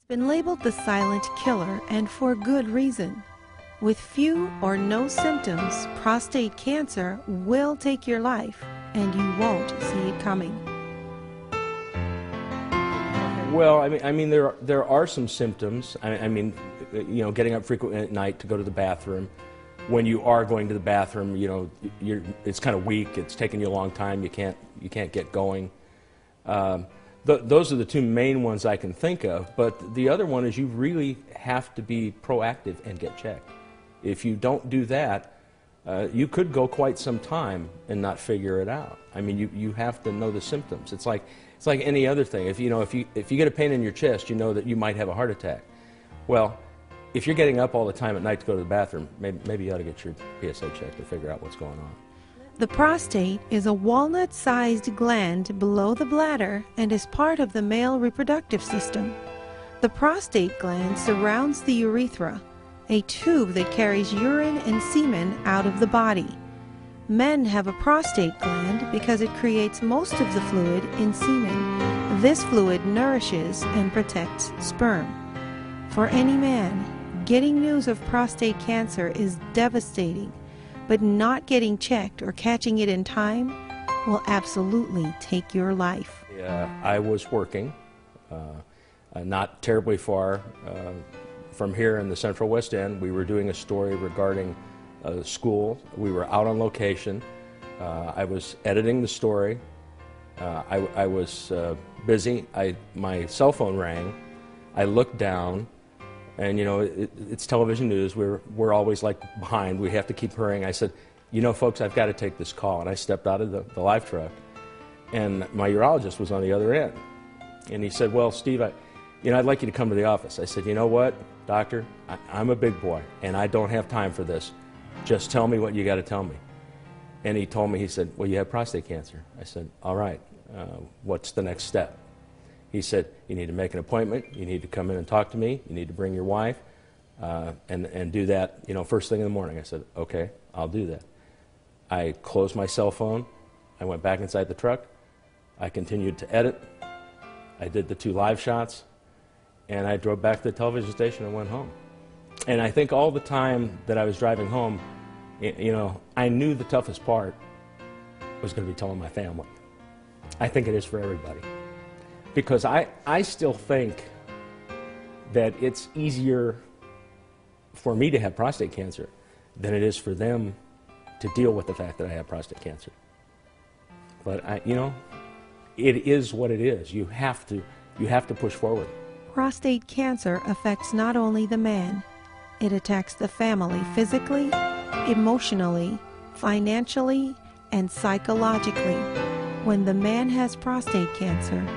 Been labeled the silent killer, and for good reason. With few or no symptoms, prostate cancer will take your life, and you won't see it coming. Well, I mean, there are some symptoms. I mean, you know, getting up frequently at night to go to the bathroom. When you are going to the bathroom, you know, it's kind of weak. It's taking you a long time. You can't get going. Those are the two main ones I can think of. But the other one is you really have to be proactive and get checked. If you don't do that, you could go quite some time and not figure it out. I mean, you have to know the symptoms. It's like any other thing. If you get a pain in your chest, you know that you might have a heart attack. Well, if you're getting up all the time at night to go to the bathroom, maybe you ought to get your PSA checked to figure out what's going on. The prostate is a walnut-sized gland below the bladder and is part of the male reproductive system. The prostate gland surrounds the urethra, a tube that carries urine and semen out of the body. Men have a prostate gland because it creates most of the fluid in semen. This fluid nourishes and protects sperm. For any man, getting news of prostate cancer is devastating, but not getting checked or catching it in time will absolutely take your life. I was working not terribly far from here in the Central West End. We were doing a story regarding school. We were out on location. I was editing the story. I was busy. My cell phone rang. I looked down. And, you know, it's television news. We're always, like, behind. We have to keep hurrying. I said, you know, folks, I've got to take this call. And I stepped out of the live truck, and my urologist was on the other end. And he said, well, Steve, I'd like you to come to the office. I said, you know what, doctor, I'm a big boy, and I don't have time for this. Just tell me what you got to tell me. And he told me, he said, well, you have prostate cancer. I said, all right, what's the next step? He said, you need to make an appointment, you need to come in and talk to me, you need to bring your wife, and do that, you know, first thing in the morning. I said, okay, I'll do that. I closed my cell phone, I went back inside the truck, I continued to edit, I did the 2 live shots, and I drove back to the television station and went home. And I think all the time that I was driving home, you know, I knew the toughest part was going to be telling my family. I think it is for everybody. Because I still think that it's easier for me to have prostate cancer than it is for them to deal with the fact that I have prostate cancer. But you know, it is what it is. You have to push forward. Prostate cancer affects not only the man, it attacks the family physically, emotionally, financially, and psychologically. When the man has prostate cancer,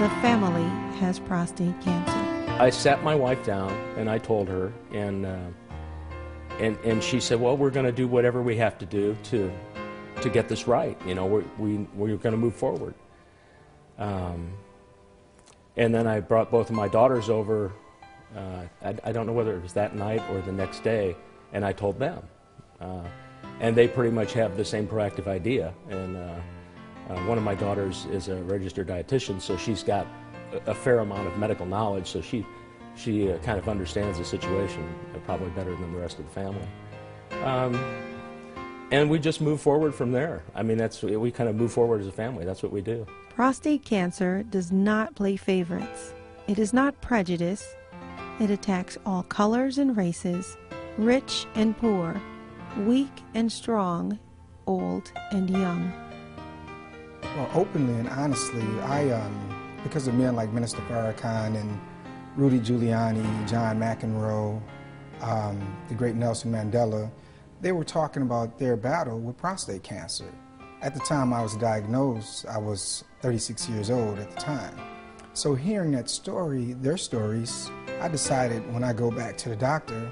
the family has prostate cancer. I sat my wife down and I told her, and she said, well, we're going to do whatever we have to do to get this right. You know, we're going to move forward. And then I brought both of my daughters over. I don't know whether it was that night or the next day, and I told them. And they pretty much have the same proactive idea. And one of my daughters is a registered dietitian, so she's got a fair amount of medical knowledge, so she kind of understands the situation probably better than the rest of the family. And we just move forward from there. I mean, we kind of move forward as a family. That's what we do. Prostate cancer does not play favorites. It is not prejudice. It attacks all colors and races, rich and poor, weak and strong, old and young. Well, openly and honestly, because of men like Minister Farrakhan and Rudy Giuliani, John McEnroe, the great Nelson Mandela, they were talking about their battle with prostate cancer. At the time I was diagnosed, I was 36 years old at the time. So hearing that story, their stories, I decided when I go back to the doctor,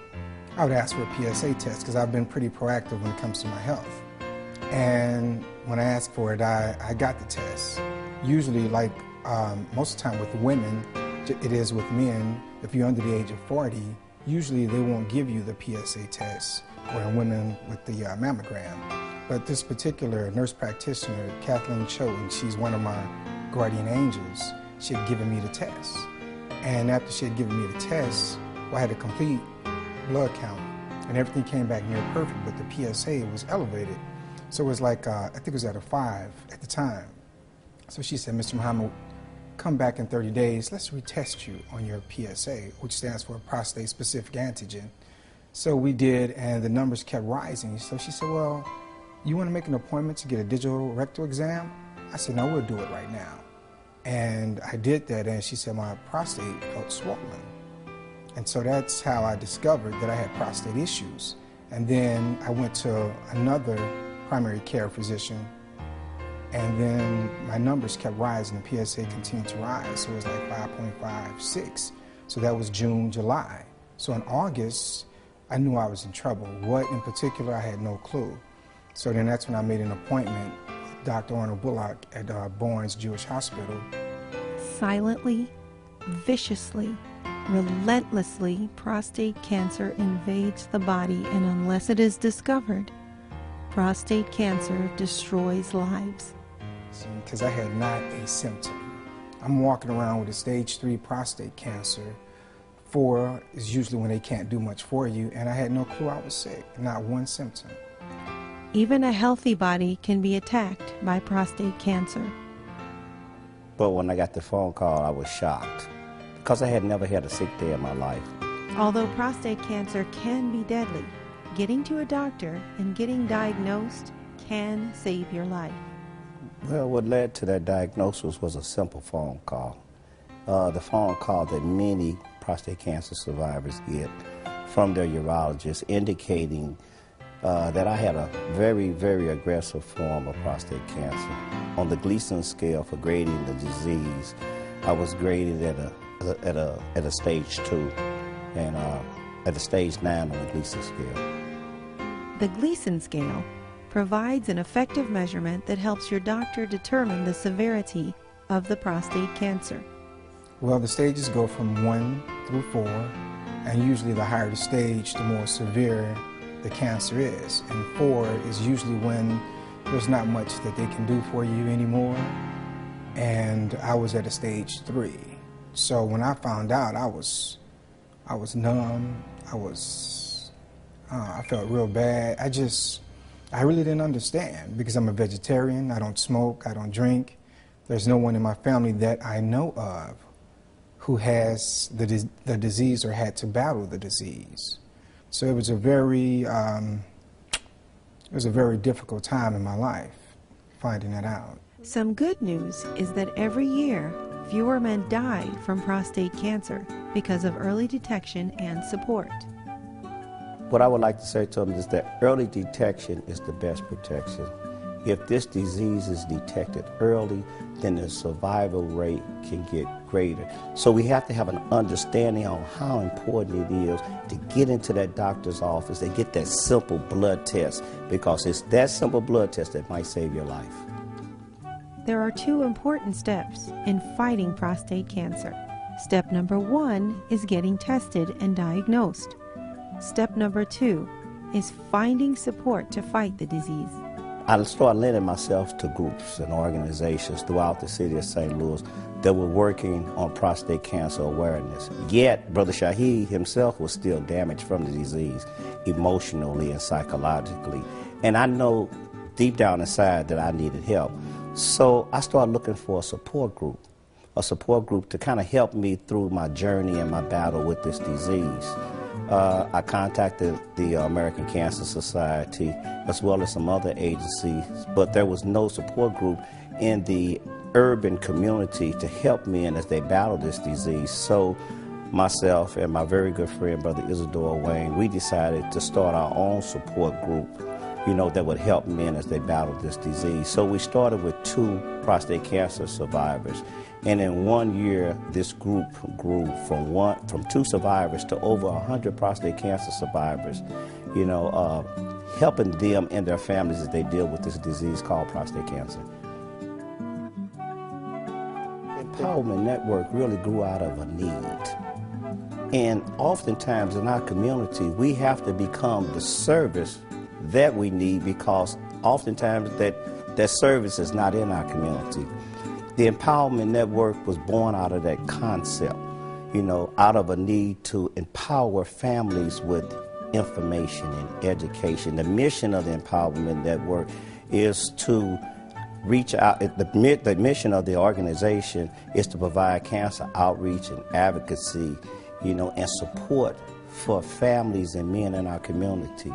I would ask for a PSA test because I've been pretty proactive when it comes to my health. And when I asked for it, I got the test. Usually, like most of the time with women, it is with men, if you're under the age of 40, usually they won't give you the PSA test, or in women with the mammogram. But this particular nurse practitioner, Kathleen Cho, and she's one of my guardian angels, she had given me the test. And after she had given me the test, well, I had a complete blood count, and everything came back near perfect, but the PSA was elevated. So it was like, I think it was at a 5 at the time. So she said, Mr. Muhammad, come back in 30 days, let's retest you on your PSA, which stands for prostate-specific antigen. So we did, and the numbers kept rising. So she said, well, you want to make an appointment to get a digital rectal exam? I said, no, we'll do it right now. And I did that, and she said my prostate felt swollen. And so that's how I discovered that I had prostate issues. And then I went to another primary care physician, and then my numbers kept rising. The PSA continued to rise, so it was like 5.56. So that was June, July. So in August, I knew I was in trouble. What in particular, I had no clue. So then that's when I made an appointment with Dr. Arnold Bullock at Bourne's Jewish Hospital. Silently, viciously, relentlessly, prostate cancer invades the body, and unless it is discovered, prostate cancer destroys lives. Because I had not a symptom. I'm walking around with a stage 3 prostate cancer. 4 is usually when they can't do much for you, and I had no clue I was sick, not one symptom. Even a healthy body can be attacked by prostate cancer. But when I got the phone call, I was shocked, because I had never had a sick day in my life. Although prostate cancer can be deadly, getting to a doctor and getting diagnosed can save your life. Well, what led to that diagnosis was a simple phone call. The phone call that many prostate cancer survivors get from their urologist indicating that I had a very, very aggressive form of prostate cancer. On the Gleason scale for grading the disease, I was graded at a stage 2 and at a stage 9 on the Gleason scale. The Gleason scale provides an effective measurement that helps your doctor determine the severity of the prostate cancer. Well, the stages go from 1 through 4, and usually the higher the stage, the more severe the cancer is. And 4 is usually when there's not much that they can do for you anymore. And I was at a stage 3. So when I found out, I was numb. I felt real bad. I really didn't understand, because I'm a vegetarian. I don't smoke. I don't drink. There's no one in my family that I know of who has the disease or had to battle the disease. So it was a very difficult time in my life, finding that out. Some good news is that every year, fewer men die from prostate cancer because of early detection and support. What I would like to say to them is that early detection is the best protection. If this disease is detected early, then the survival rate can get greater. So we have to have an understanding on how important it is to get into that doctor's office and get that simple blood test, because it's that simple blood test that might save your life. There are 2 important steps in fighting prostate cancer. Step number 1 is getting tested and diagnosed. Step number 2 is finding support to fight the disease. I started lending myself to groups and organizations throughout the city of St. Louis that were working on prostate cancer awareness. Yet, Brother Shahid himself was still damaged from the disease emotionally and psychologically. And I know deep down inside that I needed help. So I started looking for a support group to kind of help me through my journey and my battle with this disease. I contacted the American Cancer Society as well as some other agencies, but there was no support group in the urban community to help men as they battle this disease. So myself and my very good friend, Brother Isidore Wayne, we decided to start our own support group, that would help men as they battle this disease. So we started with 2 prostate cancer survivors. And in 1 year, this group grew from 2 survivors to over 100 prostate cancer survivors, helping them and their families as they deal with this disease called prostate cancer. The Empowerment Network really grew out of a need. And oftentimes in our community, we have to become the service that we need, because oftentimes that service is not in our community. The Empowerment Network was born out of that concept. you know, out of a need to empower families with information and education. The mission of the Empowerment Network is to reach out. The mission of the organization is to provide cancer outreach and advocacy, you know, and support for families and men in our community.